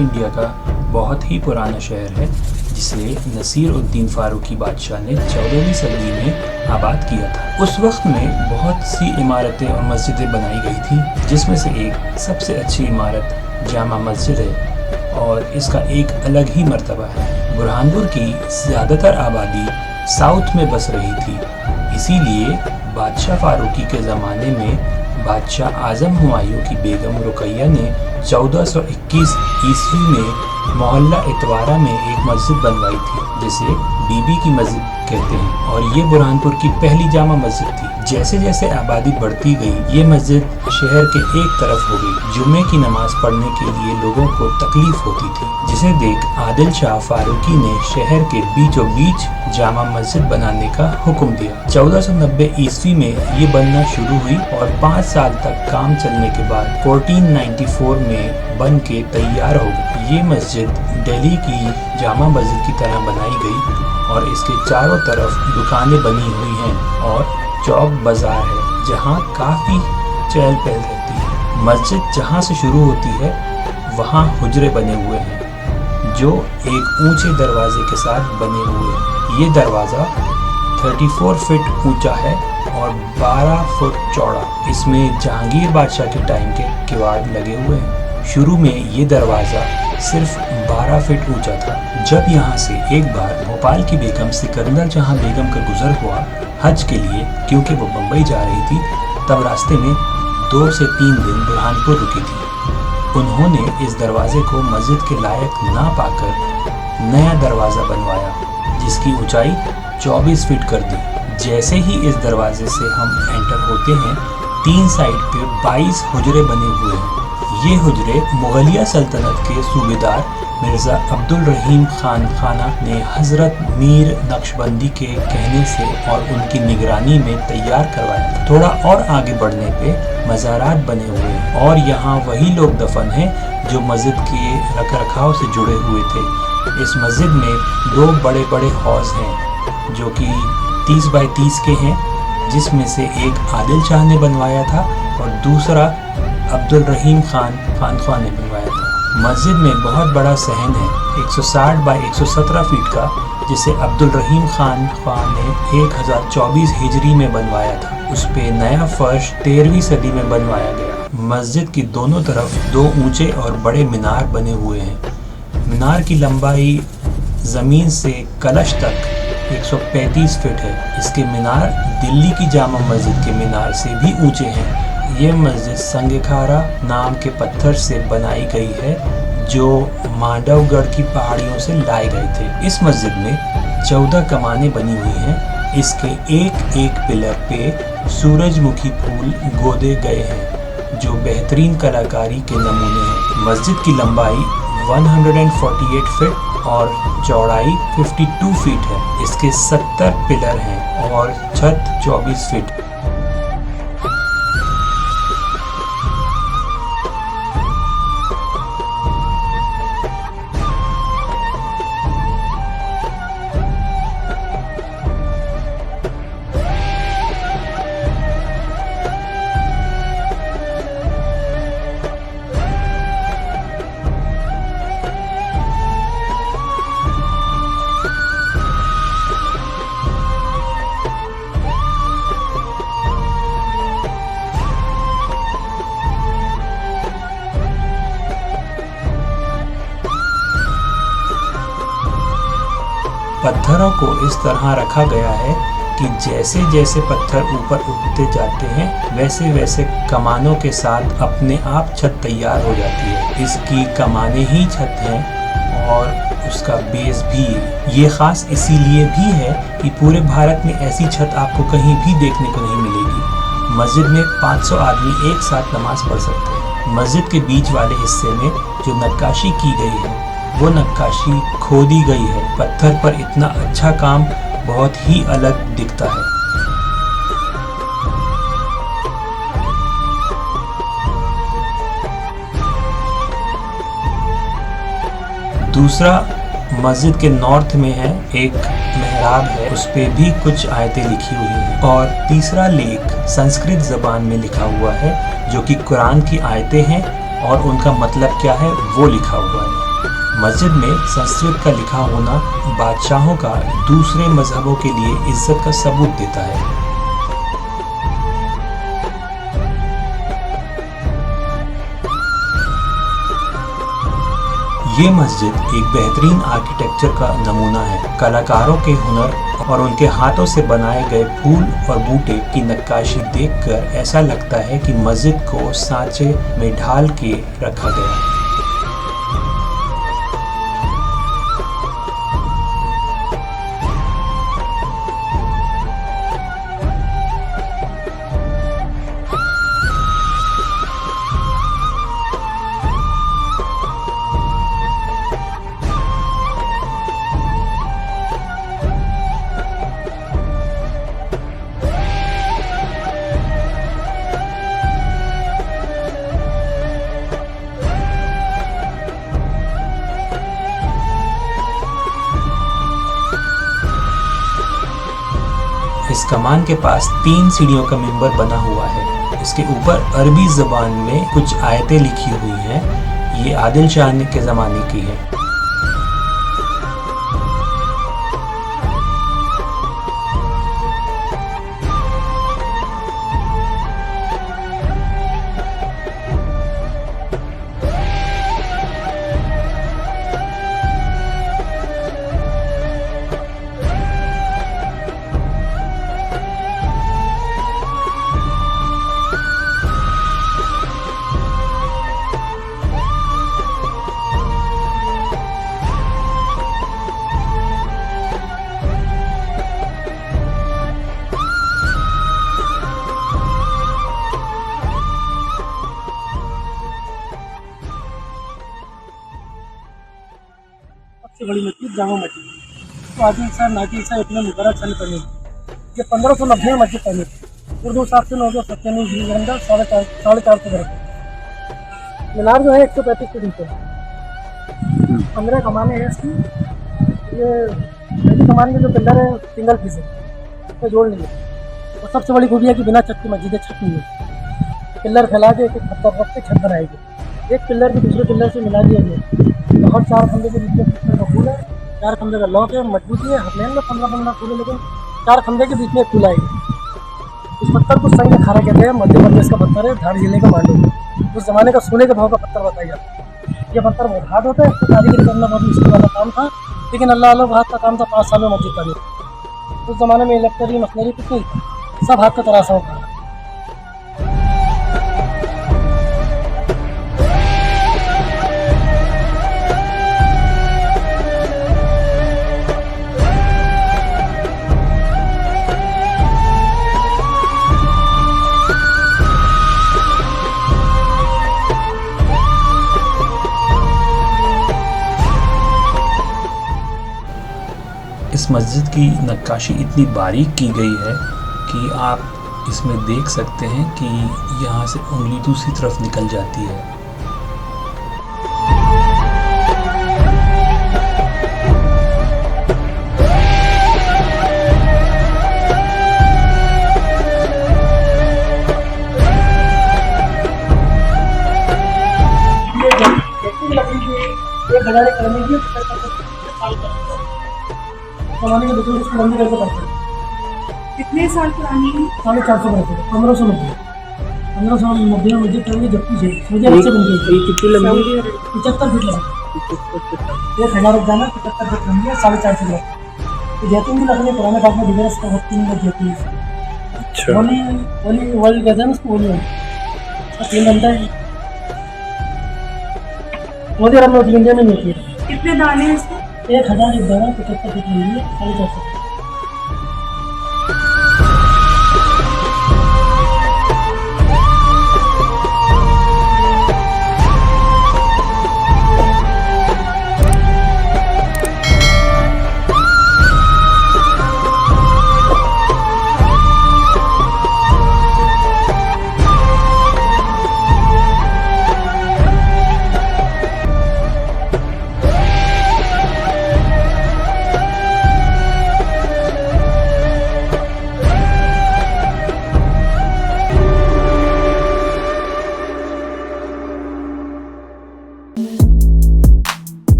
India का बहुत ही पुराना शहर है, जिसे नसीर उद्दीन फारूकी बादशाह ने 14वीं सदी में आबाद किया था। उस वक्त में बहुत सी इमारतें और मस्जिदें बनाई गई थी, जिसमें से एक सबसे अच्छी इमारत जामा मस्जिद है और इसका एक अलग ही मर्तबा है। बुरहानपुर की ज़्यादातर आबादी साउथ में बस रही थी, इसीलिए बादशाह फारूकी के ज़माने में बादशाह आज़म हुमायूं की बेगम रुकैया ने 1421 ईस्वी में मोहल्ला इतवारा में एक मस्जिद बनवाई थी, जिसे बीबी की मस्जिद कहते हैं, और ये बुरहानपुर की पहली जामा मस्जिद थी। जैसे जैसे आबादी बढ़ती गई, ये मस्जिद शहर के एक तरफ हो गई। जुम्मे की नमाज पढ़ने के लिए लोगों को तकलीफ होती थी, जिसे देख आदिल शाह फारूकी ने शहर के बीचों बीच जामा मस्जिद बनाने का हुक्म दिया। 1490 ईस्वी में ये बनना शुरू हुई और 5 साल तक काम चलने के बाद 1494 में बन के तैयार हो गई। ये मस्जिद दिल्ली की जामा मस्जिद की तरह बनाई गई और इसके चारों तरफ दुकानें बनी हुई हैं और चौक बाजार है, जहाँ काफ़ी चहल पहल रहती है। मस्जिद जहाँ से शुरू होती है वहाँ हुजरे बने हुए हैं, जो एक ऊंचे दरवाजे के साथ बने हुए हैं। ये दरवाज़ा 34 फीट ऊंचा है और 12 फुट चौड़ा। इसमें जहांगीर बादशाह के टाइम के किवाड़ लगे हुए हैं। शुरू में ये दरवाज़ा सिर्फ 12 फीट ऊंचा था। जब यहाँ से एक बार भोपाल की बेगम सिकंदर जहां बेगम का गुजर हुआ हज के लिए, क्योंकि वो बम्बई जा रही थी, तब रास्ते में 2 से 3 दिन बुरहानपुर रुकी थी। उन्होंने इस दरवाजे को मस्जिद के लायक ना पाकर नया दरवाज़ा बनवाया, जिसकी ऊंचाई 24 फीट कर दी। जैसे ही इस दरवाजे से हम एंटर होते हैं, 3 साइड पे 22 हुजरे बने हुए हैं। ये हुजरे मुगलिया सल्तनत के सूबेदार मिर्ज़ा अब्दुल रहीम खान खाना ने हज़रत मीर नक्शबंदी के कहने से और उनकी निगरानी में तैयार करवाया। थोड़ा और आगे बढ़ने पे मज़ारात बने हुए हैं और यहाँ वही लोग दफन हैं जो मस्जिद के रखरखाव से जुड़े हुए थे। इस मस्जिद में 2 बड़े बड़े हौज़ हैं, जो कि 30 बाई 30 के हैं, जिसमें से एक आदिल शाह ने बनवाया था और दूसरा अब्दुल रहीम खान ने बनवाया था। मस्जिद में बहुत बड़ा सहन है, 160 बाई 117 फीट का, जिसे अब्दुल रहीम खान ने 1024 हिजरी में बनवाया था। उस पे नया फर्श 13वीं सदी में बनवाया गया। मस्जिद की दोनों तरफ 2 ऊंचे और बड़े मीनार बने हुए हैं। मीनार की लंबाई ज़मीन से कलश तक 135 फीट है। इसके मीनार दिल्ली की जामा मस्जिद के मीनार से भी ऊंचे हैं। ये मस्जिद संगखारा नाम के पत्थर से बनाई गई है, जो मांडवगढ़ की पहाड़ियों से लाए गए थे। इस मस्जिद में 14 कमानें बनी हुई हैं। इसके एक एक पिलर पे सूरजमुखी फूल गोदे गए हैं, जो बेहतरीन कलाकारी के नमूने हैं। मस्जिद की लंबाई 148 फीट और चौड़ाई 52 फीट है। इसके 70 पिलर हैं और छत 24 फीट। पत्थरों को इस तरह रखा गया है कि जैसे जैसे पत्थर ऊपर उठते जाते हैं, वैसे वैसे कमानों के साथ अपने आप छत तैयार हो जाती है। इसकी कमानें ही छत हैं और उसका बेस भी। ये ख़ास इसीलिए भी है कि पूरे भारत में ऐसी छत आपको कहीं भी देखने को नहीं मिलेगी। मस्जिद में 500 आदमी एक साथ नमाज पढ़ सकते हैं। मस्जिद के बीच वाले हिस्से में जो नक्काशी की गई है, वो नक्काशी खोदी गई है। पत्थर पर इतना अच्छा काम बहुत ही अलग दिखता है। दूसरा मस्जिद के नॉर्थ में है, एक मेहराब है, उस पे भी कुछ आयतें लिखी हुई हैं। और तीसरा लेख संस्कृत ज़बान में लिखा हुआ है, जो कि कुरान की आयतें हैं और उनका मतलब क्या है वो लिखा हुआ है। मस्जिद में संस्कृत का लिखा होना बादशाहों का दूसरे मजहबों के लिए इज्जत का सबूत देता है। ये मस्जिद एक बेहतरीन आर्किटेक्चर का नमूना है। कलाकारों के हुनर और उनके हाथों से बनाए गए फूल और बूटे की नक्काशी देखकर ऐसा लगता है कि मस्जिद को सांचे में ढाल के रखा गया है। इस कमान के पास 3 सीढ़ियों का मिंबर बना हुआ है। इसके ऊपर अरबी ज़बान में कुछ आयतें लिखी हुई हैं। ये आदिल शाह के ज़माने की है। सबसे बड़ी मस्जिद जामा मस्जिद तो आदिल शाह नादिर शाह इतने मुबारक सन बनी। ये 1590 में मस्जिद बनी। उर्दू साहब से 997 ईस्वी के अंदर 450 बरस। मीनार जो है 135 फीट ऊंचा है। 15 कमाने हैं इसकी। ये पहली कमान के जो पिलर है सिंगल पीस है, उसको जोड़ नहीं है। और सबसे बड़ी खूबी है कि बिना छत की मस्जिद है, छत नहीं है। पिलर फैला के एक पत्थर रख के छत बनाएगी। एक पिलर भी दूसरे पिलर से मिला दिया गया। तो हर 4 खंभे के बीच में पत्थर का फूल है, 4 खंभे का लॉक है, मजबूती है। हथलेन में 15-15 फूल है, लेकिन 4 खंभे के बीच में एक फूल आएगी। इस पत्थर को संग खारा कहते हैं। मध्य प्रदेश का पत्थर है, धार जिले का मांडू। उस जमाने का सोने के भाव का पत्थर बताया जाता है। ये पत्थर बहुत हाथ होता है, इसको कारीगरी करना बहुत मुश्किल वाला काम था, लेकिन अल्लाह अल्लाह हाथ का काम था। 5 साल में मस्जिद बनी। उस जमाने में इलेक्ट्रिक मशीनरी कुछ नहीं था, सब हाथ का तराशा होता है। इस मस्जिद की नक्काशी इतनी बारीक की गई है कि आप इसमें देख सकते हैं कि यहाँ से उंगली दूसरी तरफ निकल जाती है। कितने साल पुरानी है? 450 बरस। 1590 1590 में मस्जिद बनी, जबकि सऊदी अरब से बन गई। कितनी लंबी? 75 फीट लंबी। 1000 जाना 75 फीट लंबी है, 450 बरस। जैतून की लकड़ी पुराने काल में डिगरस का होती है जैतून। अच्छा। वली कहते हैं उसको, वली 3 बनता है। सऊदी अरब में, इंडिया में नहीं होती है। कितने दाने हैं इसके? 1000 एक दाना 75 फीट लंबी है, 450।